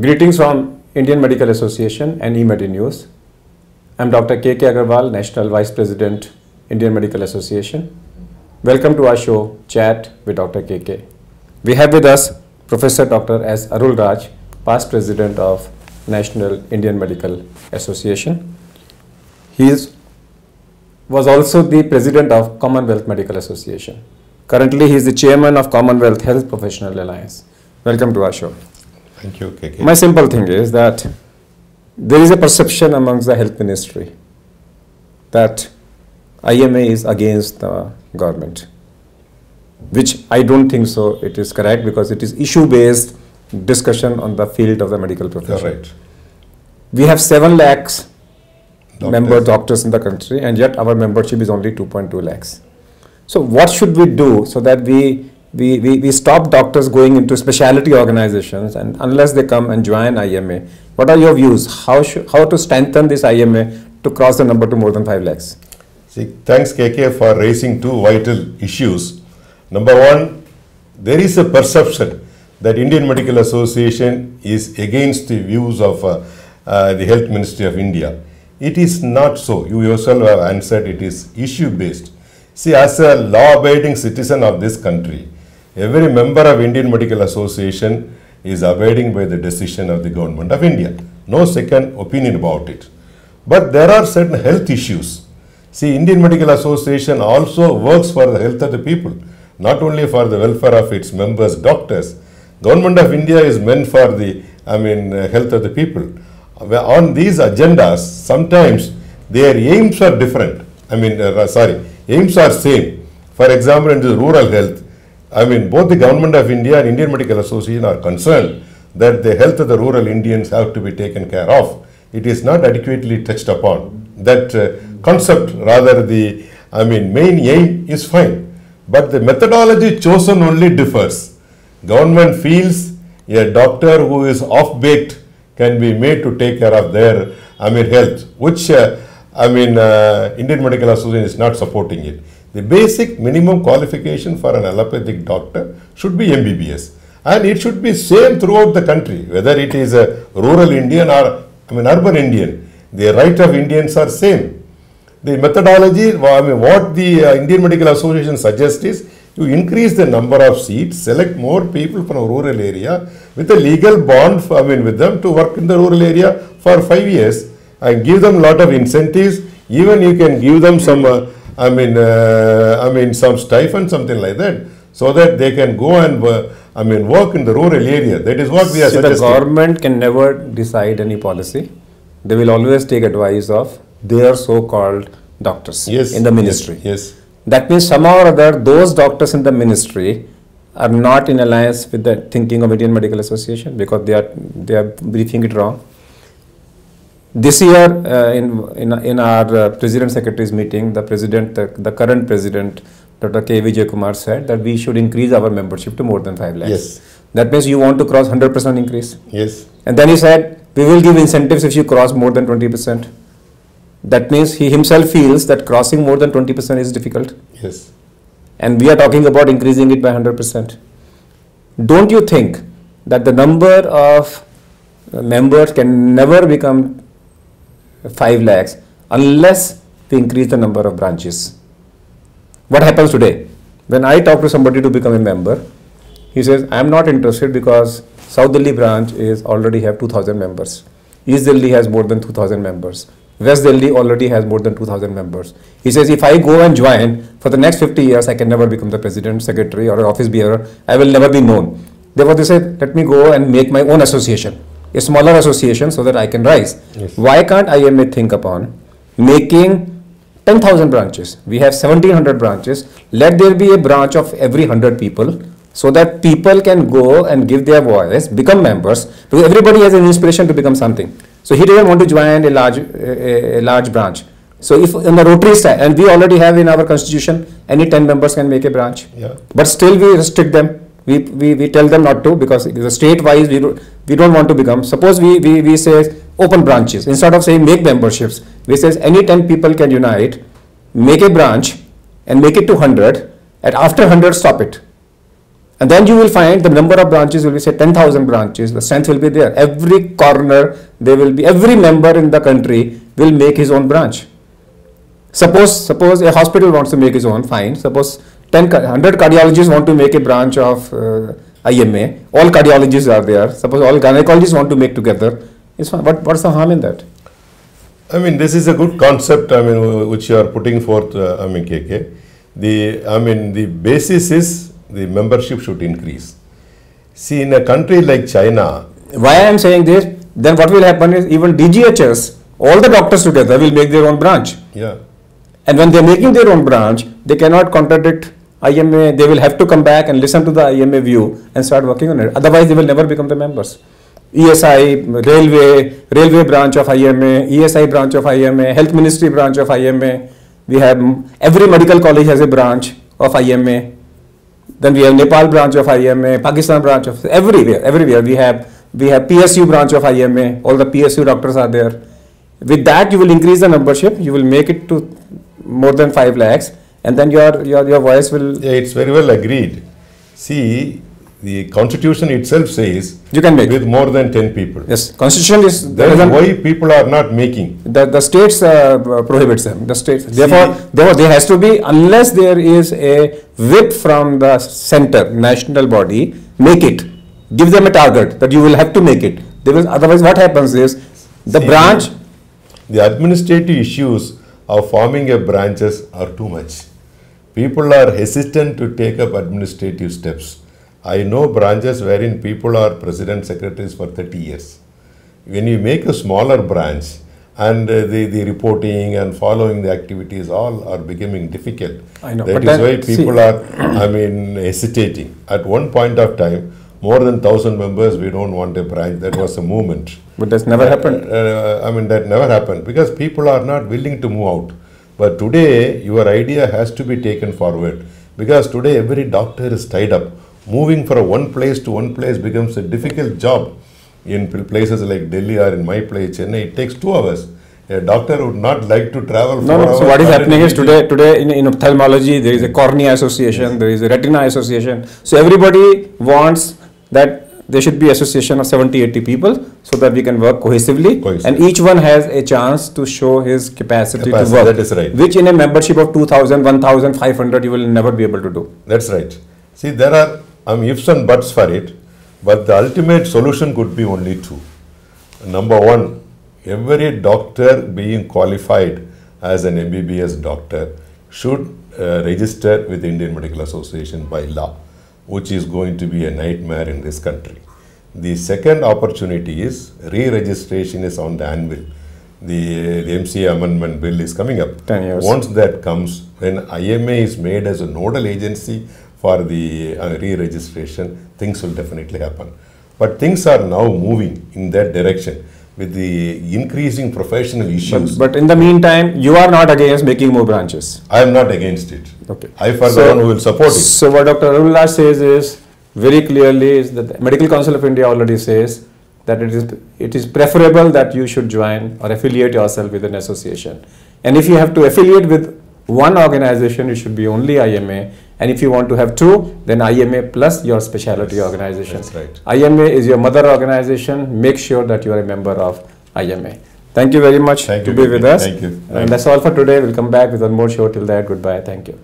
Greetings from Indian Medical Association and eMedi News. I'm Dr. K.K. Agarwal, National Vice President, Indian Medical Association. Welcome to our show, Chat with Dr. K.K. We have with us Professor Dr. S. Arul Raj, past President of National Indian Medical Association. He was also the President of Commonwealth Medical Association. Currently, he is the Chairman of Commonwealth Health Professional Alliance. Welcome to our show. Thank you, KK. My simple thing is that there is a perception amongst the health ministry that IMA is against the government, which I don't think so. It is correct because it is issue-based discussion on the field of the medical profession. You're right. We have 7 lakhs member doctors in the country, and yet our membership is only 2.2 lakhs. So what should we do so that we stop doctors going into specialty organizations, and unless they come and join IMA? What are your views? How to strengthen this IMA to cross the number to more than 5 lakhs? See, thanks KK for raising 2 vital issues. Number one, there is a perception that Indian Medical Association is against the views of the Health Ministry of India. It is not so. You yourself have answered, it is issue based. See, as a law-abiding citizen of this country, every member of Indian Medical Association is abiding by the decision of the Government of India. No second opinion about it. But there are certain health issues. See, Indian Medical Association also works for the health of the people, not only for the welfare of its members, doctors. Government of India is meant for the, health of the people. On these agendas, sometimes their aims are different. Aims are same. For example, in the rural health, both the Government of India and Indian Medical Association are concerned that the health of the rural Indians have to be taken care of. It is not adequately touched upon. That concept, rather the main aim is fine. But the methodology chosen only differs. Government feels a doctor who is off-baked can be made to take care of their health, which Indian Medical Association is not supporting it. The basic minimum qualification for an allopathic doctor should be MBBS, and it should be same throughout the country, whether it is a rural Indian or urban Indian. The right of Indians are same. The methodology, what the Indian Medical Association suggests is you increase the number of seats, select more people from a rural area with a legal bond with them to work in the rural area for 5 years, and give them a lot of incentives. Even you can give them some some stipend, something like that, so that they can go and work in the rural area. That is what we are suggesting. The government can never decide any policy. They will always take advice of their so-called doctors in the ministry. Yes. That means somehow or other, those doctors in the ministry are not in alliance with the thinking of Indian Medical Association, because they are briefing it wrong. This year, in our President Secretary's meeting, the current President, Dr. K. Vijay Kumar, said that we should increase our membership to more than 5 lakhs. Yes. That means you want to cross 100% increase. Yes. And then he said, we will give incentives if you cross more than 20%. That means he himself feels that crossing more than 20% is difficult. Yes. And we are talking about increasing it by 100%. Don't you think that the number of members can never become 5 lakhs unless we increase the number of branches? What happens today? When I talk to somebody to become a member, he says, I am not interested because South Delhi branch already have 2,000 members. East Delhi has more than 2,000 members. West Delhi already has more than 2,000 members. He says, if I go and join, for the next 50 years, I can never become the president, secretary, or office bearer. I will never be known. Therefore, they say, let me go and make my own association, a smaller association, so that I can rise. Yes. Why can't IMA think upon making 10,000 branches? We have 1,700 branches. Let there be a branch of every 100 people, so that people can go and give their voice, become members, because everybody has an inspiration to become something. So he doesn't want to join a large branch. So if in the Rotary side, and we already have in our constitution, any 10 members can make a branch. Yeah. But still we restrict them. We tell them not to, because the state-wise we don't want to become. Suppose we say open branches. Instead of saying make memberships, we say any 10 people can unite, make a branch and make it to 100, and after 100 stop it. And then you will find the number of branches will be say 10,000 branches. The strength will be there. Every corner there will be, every member in the country will make his own branch. Suppose a hospital wants to make his own, fine. Suppose 100 cardiologists want to make a branch of IMA. All cardiologists are there. Suppose all gynecologists want to make together. It's fine. What's the harm in that? I mean, this is a good concept, I mean, which you are putting forth, I mean, KK. The basis is the membership should increase. See, in a country like China. Why I am saying this, then what will happen is even DGHS, all the doctors together will make their own branch. Yeah. And when they are making their own branch, they cannot contradict IMA. They will have to come back and listen to the IMA view and start working on it. Otherwise, they will never become the members. ESI, railway branch of IMA, ESI branch of IMA, Health Ministry branch of IMA. We have every medical college has a branch of IMA. Then we have Nepal branch of IMA, Pakistan branch of everywhere. We have PSU branch of IMA. All the PSU doctors are there. With that, you will increase the membership. You will make it to more than 5 lakhs, and then your voice will. Yeah, it's very well agreed. See, the constitution itself says you can make with more than 10 people. Yes, constitution is. Then why people are not making? The states prohibits them. The states. Therefore, there has to be, unless there is a whip from the center, national body, make it. Give them a target that you will have to make it. Otherwise, what happens is the branch. The administrative issues of forming a branches are too much. People are hesitant to take up administrative steps. I know branches wherein people are president secretaries for 30 years. When you make a smaller branch and the reporting and following the activities all are becoming difficult. I know. That is why people are, hesitating. At one point of time, more than 1,000 members, we don't want a branch. That was a movement. But that's never happened. That never happened because people are not willing to move out. But today, your idea has to be taken forward because today every doctor is tied up. Moving from one place to one place becomes a difficult job. In places like Delhi or in my place, Chennai, it takes 2 hours. A doctor would not like to travel 4 hours. So what is happening is today in ophthalmology, there is a cornea association, there is a retina association. So everybody wants that there should be association of 70-80 people so that we can work cohesively. And each one has a chance to show his capacity to work. That is right. Which in a membership of 2,000, 1,500 you will never be able to do. That's right. See, there are ifs and buts for it, but the ultimate solution could be only 2. Number 1, every doctor being qualified as an MBBS doctor should register with the Indian Medical Association by law, which is going to be a nightmare in this country. The second opportunity is re-registration is on the anvil. The MCA amendment bill is coming up. 10 years. Once that comes, when IMA is made as a nodal agency for the re-registration, things will definitely happen. But things are now moving in that direction with the increasing professional issues. But in the meantime, you are not against making more branches. I am not against it. Okay. I for the one who will support it. So what Dr. Arulraj says is very clearly is that the Medical Council of India already says that it is preferable that you should join or affiliate yourself with an association. And if you have to affiliate with one organization, it should be only IMA. And if you want to have 2, then IMA plus your specialty organization. That's right. IMA is your mother organization. Make sure that you are a member of IMA. Thank you very much to be with us. Thank you. And that's all for today. We'll come back with one more show. Till that, goodbye. Thank you.